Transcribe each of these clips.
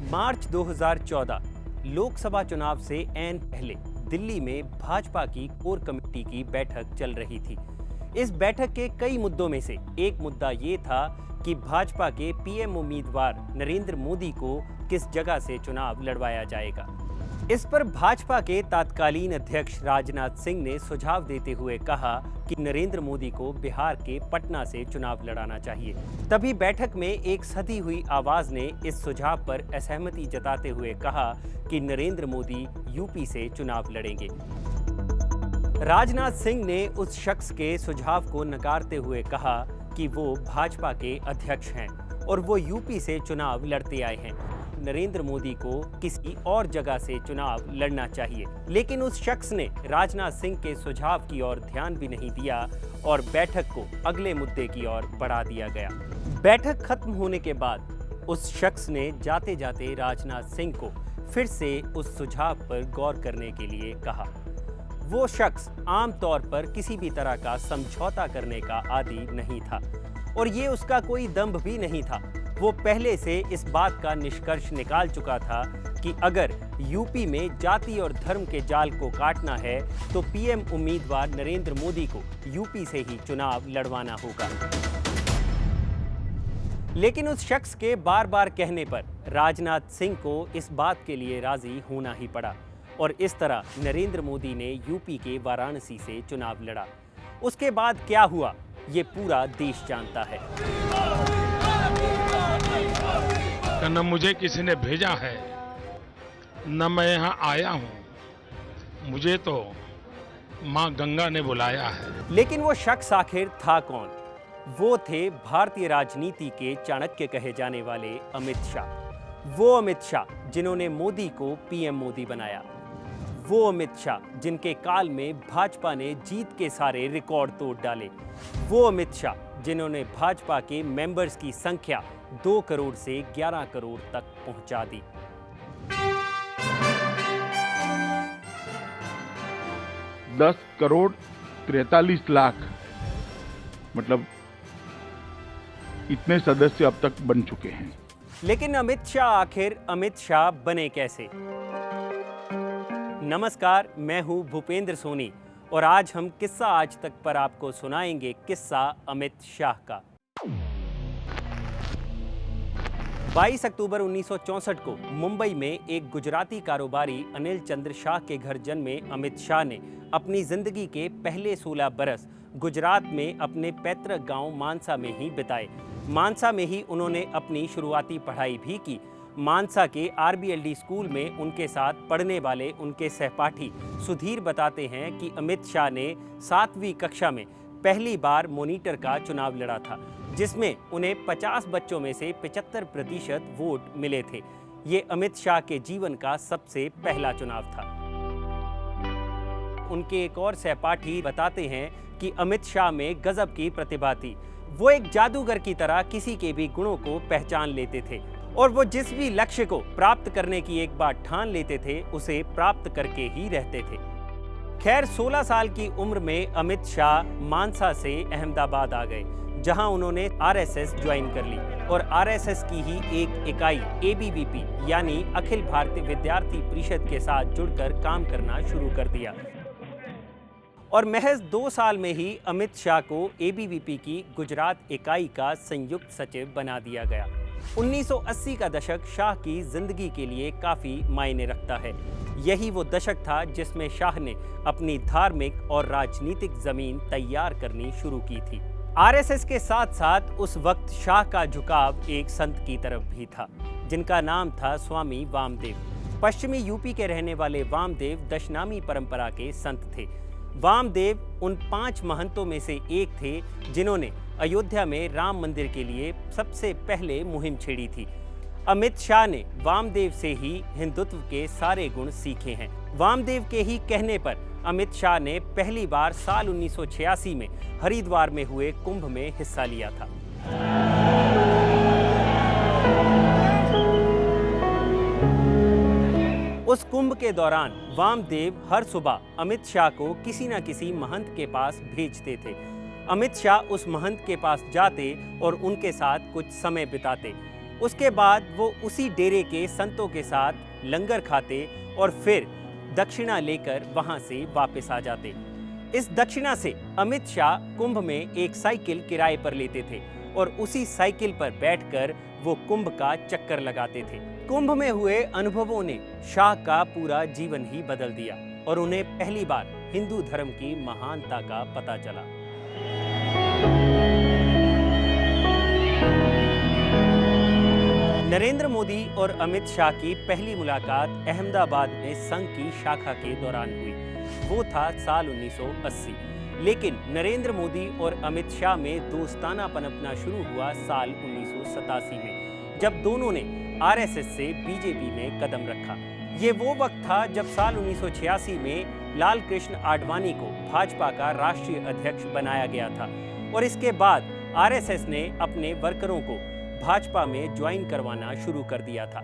मार्च 2014 लोकसभा चुनाव से ऐन पहले दिल्ली में भाजपा की कोर कमेटी की बैठक चल रही थी। इस बैठक के कई मुद्दों में से एक मुद्दा ये था कि भाजपा के पीएम उम्मीदवार नरेंद्र मोदी को किस जगह से चुनाव लड़वाया जाएगा। इस पर भाजपा के तत्कालीन अध्यक्ष राजनाथ सिंह ने सुझाव देते हुए कहा कि नरेंद्र मोदी को बिहार के पटना से चुनाव लड़ाना चाहिए। तभी बैठक में एक सधी हुई आवाज ने इस सुझाव पर असहमति जताते हुए कहा कि नरेंद्र मोदी यूपी से चुनाव लड़ेंगे। राजनाथ सिंह ने उस शख्स के सुझाव को नकारते हुए कहा कि वो भाजपा के अध्यक्ष हैं और वो यूपी से चुनाव लड़ते आए हैं। नरेंद्र मोदी को किसी और जगह से चुनाव लड़ना चाहिए। लेकिन उस शख्स ने राजनाथ सिंह के सुझाव की ओर ध्यान भी नहीं दिया और बैठक को अगले मुद्दे की ओर बढ़ा दिया गया। बैठक खत्म होने के बाद उस शख्स ने जाते जाते राजनाथ सिंह को फिर से उस सुझाव पर गौर करने के लिए कहा। वो शख्स आमतौर पर किसी भी तरह का समझौता करने का आदी नहीं था और ये उसका कोई दंभ भी नहीं था। वो पहले से इस बात का निष्कर्ष निकाल चुका था कि अगर यूपी में जाति और धर्म के जाल को काटना है तो पीएम उम्मीदवार नरेंद्र मोदी को यूपी से ही चुनाव लड़वाना होगा। लेकिन उस शख्स के बार बार कहने पर राजनाथ सिंह को इस बात के लिए राजी होना ही पड़ा और इस तरह नरेंद्र मोदी ने यूपी के वाराणसी से चुनाव लड़ा। उसके बाद क्या हुआ ये पूरा देश जानता है। न मुझे किसी ने भेजा है न मैं यहाँ आया हूँ, मुझे तो माँ गंगा ने बुलाया है। लेकिन वो शख्स आखिर था कौन? वो थे भारतीय राजनीति के चाणक्य कहे जाने वाले अमित शाह। वो अमित शाह जिन्होंने मोदी को पीएम मोदी बनाया। वो अमित शाह जिनके काल में भाजपा ने जीत के सारे रिकॉर्ड तोड़ डाले। वो अमित शाह जिन्होंने भाजपा के मेंबर्स की संख्या 2 करोड़ से 11 करोड़ तक पहुंचा दी। दस करोड़ 43 लाख मतलब इतने सदस्य अब तक बन चुके हैं। लेकिन अमित शाह आखिर अमित शाह बने कैसे? नमस्कार, मैं हूं भूपेंद्र सोनी और आज हम किस्सा आज तक पर आपको सुनाएंगे किस्सा अमित शाह का। 22 अक्टूबर 1964 को मुंबई में एक गुजराती कारोबारी अनिल चंद्र शाह के घर जन्मे अमित शाह ने अपनी जिंदगी के पहले 16 बरस गुजरात में अपने पैतृक गांव मानसा में ही बिताए। मानसा में ही उन्होंने अपनी शुरुआती पढ़ाई भी की। मानसा के आरबीएलडी स्कूल में उनके साथ पढ़ने वाले उनके सहपाठी सुधीर बताते हैं कि अमित शाह ने 7वीं कक्षा में पहली बार मॉनिटर का चुनाव लड़ा था, जिसमें उन्हें 50 बच्चों में से 75% वोट मिले थे। ये अमित शाह के जीवन का सबसे पहला चुनाव था। उनके एक और सहपाठी बताते हैं कि अमित शाह में गजब की प्रतिभा थी। वो एक जादूगर की तरह किसी के भी गुणों को पहचान लेते थे और वो जिस भी लक्ष्य को प्राप्त करने की एक बार ठान लेते थे उसे प्राप्त करके ही रहते थे। खैर 16 साल की उम्र में अमित शाह मानसा से अहमदाबाद आ गए, जहां उन्होंने आरएसएस ज्वाइन कर ली और आरएसएस की ही एक इकाई एबीवीपी यानी अखिल भारतीय विद्यार्थी परिषद के साथ जुड़कर काम करना शुरू कर दिया। और महज 2 साल में ही अमित शाह को एबीवीपी की गुजरात इकाई का संयुक्त सचिव बना दिया गया। 1980 का दशक शाह की जिंदगी के लिए काफी मायने रखता है। यही वो दशक था जिसमें शाह ने अपनी धार्मिक और राजनीतिक जमीन तैयार करनी शुरू की थी। आरएसएस के साथ साथ उस वक्त शाह का झुकाव एक संत की तरफ भी था, जिनका नाम था स्वामी वामदेव। पश्चिमी यूपी के रहने वाले वामदेव दशनामी परंपरा के संत थे। वामदेव उन 5 महंतों में से एक थे जिन्होंने अयोध्या में राम मंदिर के लिए सबसे पहले मुहिम छेड़ी थी। अमित शाह ने वामदेव से ही हिंदुत्व के सारे गुण सीखे हैं। वामदेव के ही कहने पर अमित शाह ने पहली बार साल 1986 में हरिद्वार में हुए कुंभ में हिस्सा लिया था। उस कुंभ के दौरान वामदेव हर सुबह अमित शाह को किसी न किसी महंत के पास भेजते थे। अमित शाह उस महंत के पास जाते और उनके साथ कुछ समय बिताते। उसके बाद वो उसी डेरे के संतों के साथ लंगर खाते और फिर दक्षिणा लेकर वहां से वापस आ जाते। इस दक्षिणा से अमित शाह कुंभ में एक साइकिल किराए पर लेते थे और उसी साइकिल पर बैठकर वो कुंभ का चक्कर लगाते थे। कुंभ में हुए अनुभवों ने शाह का पूरा जीवन ही बदल दिया और उन्हें पहली बार हिंदू धर्म की महानता का पता चला। नरेंद्र मोदी और अमित शाह की पहली मुलाकात अहमदाबाद में संघ की शाखा के दौरान हुई। वो था साल 1980। लेकिन नरेंद्र मोदी और अमित शाह में दोस्ताना पनपना शुरू हुआ साल 1987 में, जब दोनों ने आरएसएस से बीजेपी में कदम रखा। ये वो वक्त था जब साल 1986 में लाल कृष्ण आडवाणी को भाजपा का राष्ट्रीय अध्यक्ष बनाया गया था और इसके बाद आरएसएस ने अपने वर्करों को भाजपा में ज्वाइन करवाना शुरू कर दिया था।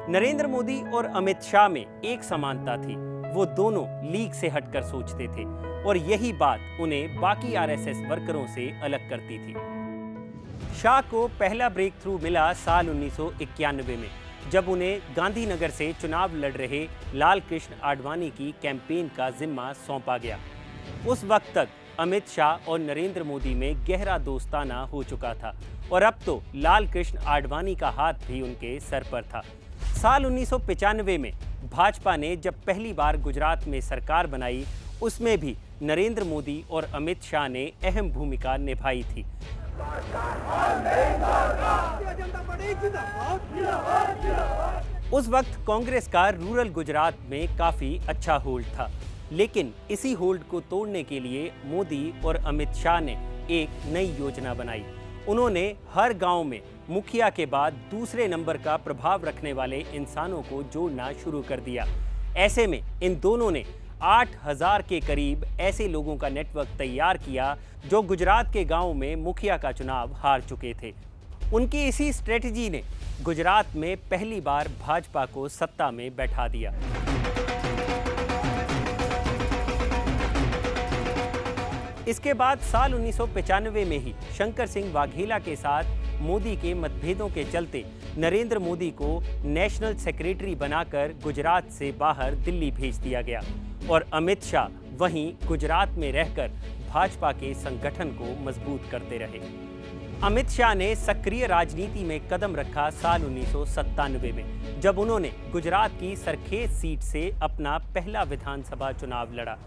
नरेंद्र मोदी और अमित शाह में एक समानता थी, वो दोनों लीग से हटकर सोचते थे और यही बात उन्हें बाकी आरएसएस वर्करों से अलग करती थी। शाह को पहला ब्रेक थ्रू मिला साल 1991 में, जब उन्हें गांधीनगर से चुनाव लड़ रहे लाल कृष्ण आडवाणी की कैंपेन का जिम्मा सौंपा गया। उस वक्त तक अमित शाह और नरेंद्र मोदी में गहरा दोस्ताना हो चुका था और अब तो लाल कृष्ण आडवाणी का हाथ भी उनके सर पर था। साल 1995 में भाजपा ने जब पहली बार गुजरात में सरकार बनाई, उसमें भी नरेंद्र मोदी और अमित शाह ने अहम भूमिका निभाई थी। उस वक्त कांग्रेस का रूरल गुजरात में काफी अच्छा होल्ड था, लेकिन इसी होल्ड को तोड़ने के लिए मोदी और अमित शाह ने एक नई योजना बनाई। उन्होंने हर गांव में मुखिया के बाद दूसरे नंबर का प्रभाव रखने वाले इंसानों को जोड़ना शुरू कर दिया। ऐसे में इन दोनों ने 8000 के करीब ऐसे लोगों का नेटवर्क तैयार किया जो गुजरात के गांवों में मुखिया का चुनाव हार चुके थे। उनकी इसी स्ट्रेटजी ने गुजरात में पहली बार भाजपा को सत्ता में बैठा दिया। इसके बाद साल 1995 में ही शंकर सिंह वाघेला के साथ मोदी के मतभेदों के चलते नरेंद्र मोदी को नेशनल सेक्रेटरी बनाकर गुजरात से बाहर दिल्ली भेज दिया गया और अमित शाह वहीं गुजरात में रहकर भाजपा के संगठन को मजबूत करते रहे। अमित शाह ने सक्रिय राजनीति में कदम रखा साल 1997 में, जब उन्होंने गुजरात की सरखेज सीट से अपना पहला विधानसभा चुनाव लड़ा।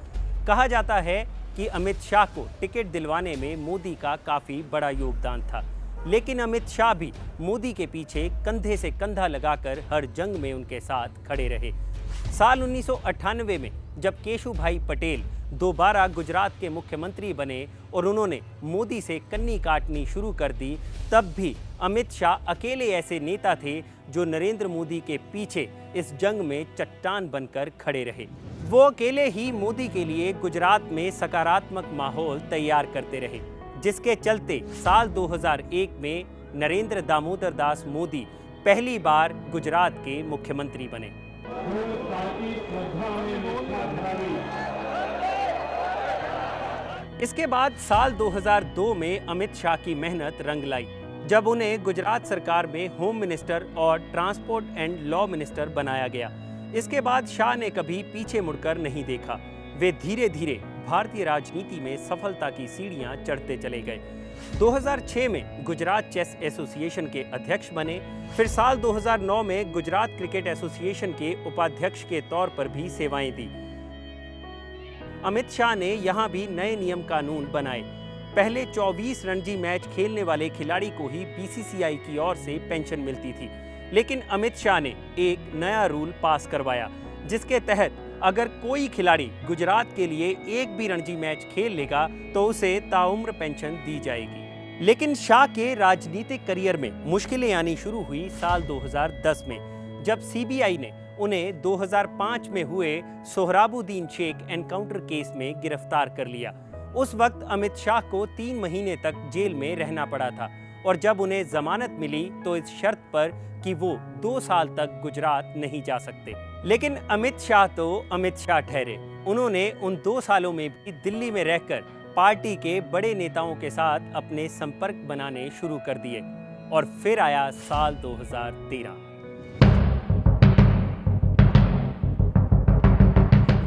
कहा जाता है कि अमित शाह को टिकट दिलवाने में मोदी का काफी बड़ा योगदान था, लेकिन अमित शाह भी मोदी के पीछे कंधे से कंधा लगाकर हर जंग में उनके साथ खड़े रहे। साल 1998 में जब केशुभाई पटेल दोबारा गुजरात के मुख्यमंत्री बने और उन्होंने मोदी से कन्नी काटनी शुरू कर दी, तब भी अमित शाह अकेले ऐसे नेता थे जो नरेंद्र मोदी के पीछे इस जंग में चट्टान बनकर खड़े रहे। वो अकेले ही मोदी के लिए गुजरात में सकारात्मक माहौल तैयार करते रहे, जिसके चलते साल 2001 में नरेंद्र दामोदर दास मोदी पहली बार गुजरात के मुख्यमंत्री बने। इसके बाद साल 2002 में अमित शाह की मेहनत रंग लाई, जब उन्हें गुजरात सरकार में होम मिनिस्टर और ट्रांसपोर्ट एंड लॉ मिनिस्टर बनाया गया। इसके बाद शाह ने कभी पीछे मुड़कर नहीं देखा। वे धीरे धीरे भारतीय राजनीति में सफलता की सीढ़ियां चढ़ते चले गए। 2006 में गुजरात चेस एसोसिएशन के अध्यक्ष बने, फिर साल 2009 में गुजरात क्रिकेट एसोसिएशन के उपाध्यक्ष के तौर पर भी सेवाएं दी। अमित शाह ने यहां भी नए नियम कानून बनाए। पहले 24 रणजी मैच खेलने वाले खिलाड़ी को ही बीसीसीआई की ओर से पेंशन मिलती थी, लेकिन अमित शाह ने एक नया रूल पास करवाया, जिसके तहत अगर कोई खिलाड़ी गुजरात के लिए एक भी रणजी मैच खेल लेगा तो उसे ताउम्र पेंशन दी जाएगी। लेकिन शाह के राजनीतिक करियर में मुश्किलें आनी शुरू हुई साल 2010 में, जब सीबीआई ने उन्हें 2005 में हुए सोहराबुद्दीन शेख एनकाउंटर केस में गिरफ्तार कर लिया। उस वक्त अमित शाह को 3 महीने तक जेल में रहना पड़ा था और जब उन्हें जमानत मिली तो इस शर्त पर कि वो 2 साल तक गुजरात नहीं जा सकते। लेकिन अमित शाह तो अमित शाह ठहरे। उन्होंने उन 2 सालों में भी दिल्ली में रहकर पार्टी के बड़े नेताओं के साथ अपने संपर्क बनाने शुरू कर दिए और फिर आया साल 2013।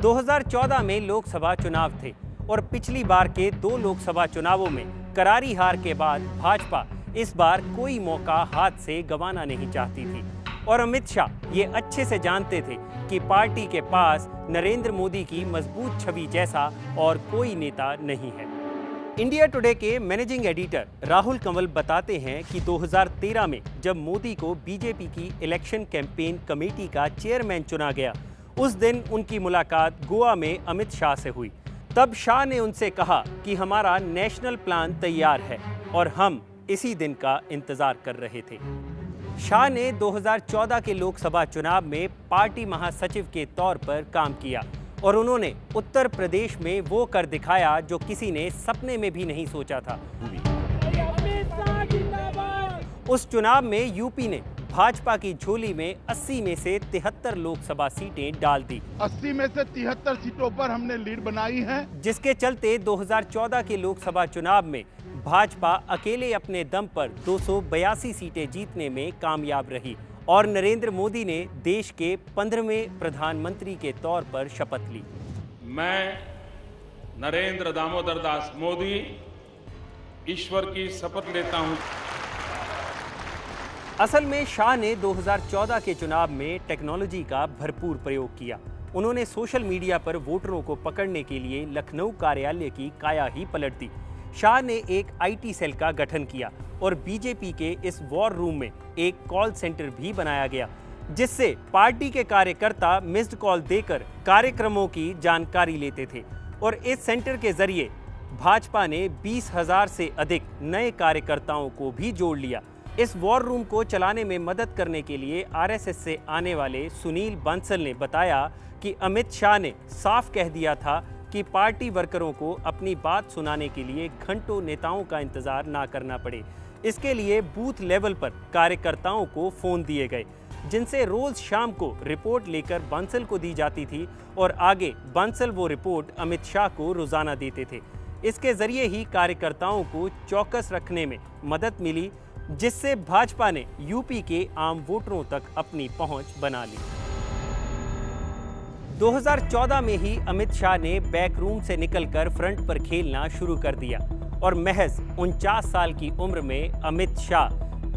2014 में लोकसभा चुनाव थे और पिछली बार के 2 लोकसभा चुनावों में करारी हार के बाद भाजपा इस बार कोई मौका हाथ से गंवाना नहीं चाहती थी और अमित शाह ये अच्छे से जानते थे कि पार्टी के पास नरेंद्र मोदी की मजबूत छवि जैसा और कोई नेता नहीं है। इंडिया टुडे के मैनेजिंग एडिटर राहुल कंवल बताते हैं कि 2013 में जब मोदी को बीजेपी की इलेक्शन कैंपेन कमेटी का चेयरमैन चुना गया, उस दिन उनकी मुलाकात गोवा में अमित शाह से हुई। तब शाह ने उनसे कहा कि हमारा नेशनल प्लान तैयार है और हम इसी दिन का इंतजार कर रहे थे। शाह ने 2014 के लोकसभा चुनाव में पार्टी महासचिव के तौर पर काम किया और उन्होंने उत्तर प्रदेश में वो कर दिखाया जो किसी ने सपने में भी नहीं सोचा था। उस चुनाव में यूपी ने भाजपा की झोली में 80 में से 73 लोकसभा सीटें डाल दी। 80 में से 73 सीटों पर हमने लीड बनाई है, जिसके चलते 2014 के लोकसभा चुनाव में भाजपा अकेले अपने दम पर 282 सीटें जीतने में कामयाब रही और नरेंद्र मोदी ने देश के 15वें प्रधानमंत्री के तौर पर शपथ ली। मैं नरेंद्र दामोदर दास मोदी ईश्वर की शपथ लेता हूं। असल में शाह ने 2014 के चुनाव में टेक्नोलॉजी का भरपूर प्रयोग किया। उन्होंने सोशल मीडिया पर वोटरों को पकड़ने के लिए लखनऊ कार्यालय की काया ही पलट दी। शाह ने एक आईटी सेल का गठन किया और बीजेपी के इस वॉर रूम में एक कॉल सेंटर भी बनाया गया, जिससे पार्टी के कार्यकर्ता मिस्ड कॉल देकर कार्यक्रमों की जानकारी लेते थे और इस सेंटर के जरिए भाजपा ने 20,000 से अधिक नए कार्यकर्ताओं को भी जोड़ लिया। इस वॉर रूम को चलाने में मदद करने के लिए आरएसएस से आने वाले सुनील बंसल ने बताया कि अमित शाह ने साफ कह दिया था कि पार्टी वर्करों को अपनी बात सुनाने के लिए घंटों नेताओं का इंतजार ना करना पड़े। इसके लिए बूथ लेवल पर कार्यकर्ताओं को फोन दिए गए, जिनसे रोज शाम को रिपोर्ट लेकर बंसल को दी जाती थी और आगे बंसल वो रिपोर्ट अमित शाह को रोजाना देते थे। इसके जरिए ही कार्यकर्ताओं को चौकस रखने में मदद मिली, जिससे भाजपा ने यूपी के आम वोटरों तक अपनी पहुंच बना ली। 2014 में ही अमित शाह ने बैकरूम से निकलकर फ्रंट पर खेलना शुरू कर दिया और महज 49 साल की उम्र में अमित शाह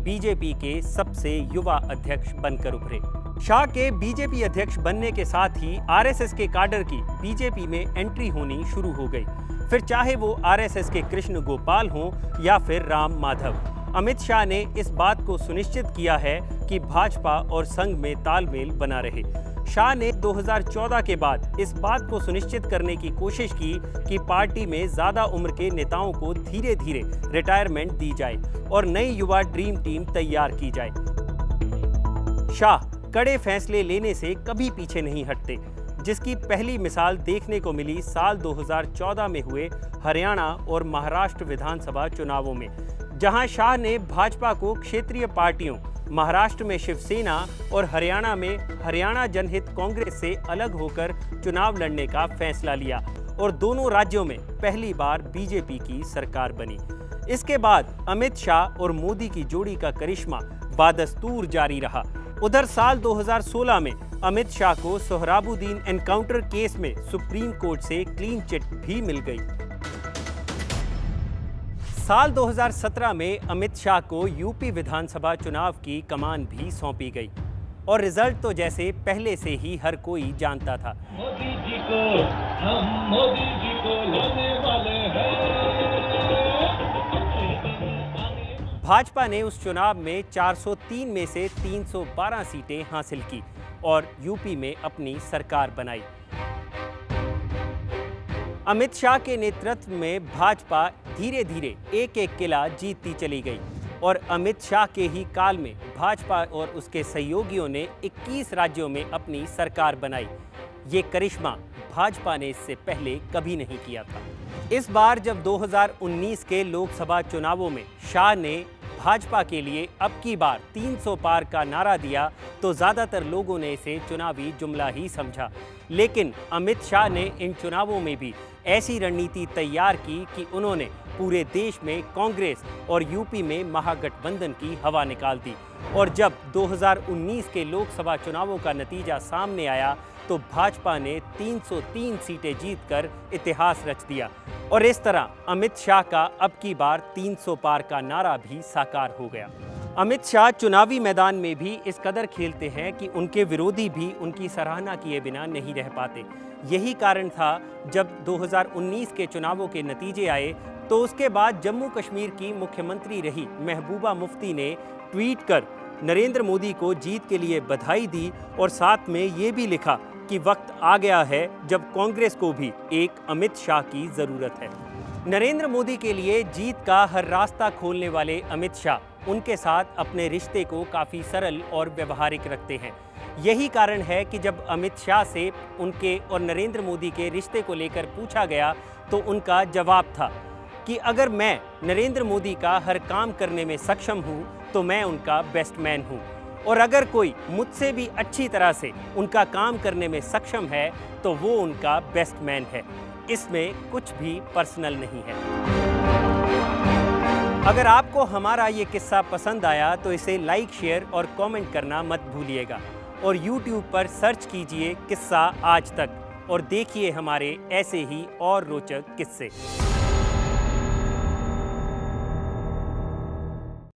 बीजेपी के सबसे युवा अध्यक्ष बनकर उभरे। शाह के बीजेपी अध्यक्ष बनने के साथ ही आरएसएस के काडर की बीजेपी में एंट्री होनी शुरू हो गई, फिर चाहे वो आरएसएस के कृष्ण गोपाल हों या फिर राम माधव। अमित शाह ने इस बात को सुनिश्चित किया है कि भाजपा और संघ में तालमेल बना रहे। शाह ने 2014 के बाद इस बात को सुनिश्चित करने की कोशिश की कि पार्टी में ज्यादा उम्र के नेताओं को धीरे धीरे रिटायरमेंट दी जाए और नई युवा ड्रीम टीम तैयार की जाए। शाह कड़े फैसले लेने से कभी पीछे नहीं हटते, जिसकी पहली मिसाल देखने को मिली साल 2014 में हुए हरियाणा और महाराष्ट्र विधानसभा चुनावों में, जहां शाह ने भाजपा को क्षेत्रीय पार्टियों महाराष्ट्र में शिवसेना और हरियाणा में हरियाणा जनहित कांग्रेस से अलग होकर चुनाव लड़ने का फैसला लिया और दोनों राज्यों में पहली बार बीजेपी की सरकार बनी। इसके बाद अमित शाह और मोदी की जोड़ी का करिश्मा बादस्तूर जारी रहा। उधर साल 2016 में अमित शाह को सोहराबुद्दीन एनकाउंटर केस में सुप्रीम कोर्ट से क्लीन चिट भी मिल गई। साल 2017 में अमित शाह को यूपी विधानसभा चुनाव की कमान भी सौंपी गई और रिजल्ट तो जैसे पहले से ही हर कोई जानता था। मोदी जी को हम मोदी जी को लाने वाले हैं। भाजपा ने उस चुनाव में 403 में से 312 सीटें हासिल की और यूपी में अपनी सरकार बनाई। अमित शाह के नेतृत्व में भाजपा धीरे धीरे एक एक किला जीतती चली गई और अमित शाह के ही काल में भाजपा और उसके सहयोगियों ने 21 राज्यों में अपनी सरकार बनाई। ये करिश्मा भाजपा ने इससे पहले कभी नहीं किया था। इस बार जब 2019 के लोकसभा चुनावों में शाह ने भाजपा के लिए अब की बार 300 पार का नारा दिया तो ज्यादातर लोगों ने इसे चुनावी जुमला ही समझा, लेकिन अमित शाह ने इन चुनावों में भी ऐसी रणनीति तैयार की कि उन्होंने पूरे देश में कांग्रेस और यूपी में महागठबंधन की हवा निकाल दी। और जब 2019 के लोकसभा चुनावों का नतीजा सामने आया तो भाजपा ने 303 सीटें जीतकर इतिहास रच दिया। और इस तरह अमित शाह का अब की बार 300 पार का नारा भी साकार हो गया। अमित शाह चुनावी मैदान में भी इस कदर खेलते हैं कि उनके विरोधी भी उनकी सराहना किए बिना नहीं रह पाते। यही कारण था जब 2019 के चुनावों के नतीजे आए तो उसके बाद जम्मू कश्मीर की मुख्यमंत्री रही महबूबा मुफ्ती ने ट्वीट कर नरेंद्र मोदी को जीत के लिए बधाई दी और साथ में ये भी लिखा कि वक्त आ गया है जब कांग्रेस को भी एक अमित शाह की ज़रूरत है। नरेंद्र मोदी के लिए जीत का हर रास्ता खोलने वाले अमित शाह उनके साथ अपने रिश्ते को काफ़ी सरल और व्यवहारिक रखते हैं। यही कारण है कि जब अमित शाह से उनके और नरेंद्र मोदी के रिश्ते को लेकर पूछा गया तो उनका जवाब था कि अगर मैं नरेंद्र मोदी का हर काम करने में सक्षम हूं तो मैं उनका बेस्ट मैन हूं, और अगर कोई मुझसे भी अच्छी तरह से उनका काम करने में सक्षम है तो वो उनका बेस्ट मैन है। इसमें कुछ भी पर्सनल नहीं है। अगर आपको हमारा ये किस्सा पसंद आया तो इसे लाइक, शेयर और कमेंट करना मत भूलिएगा। और YouTube पर सर्च कीजिए किस्सा आज तक और देखिए हमारे ऐसे ही और रोचक किस्से।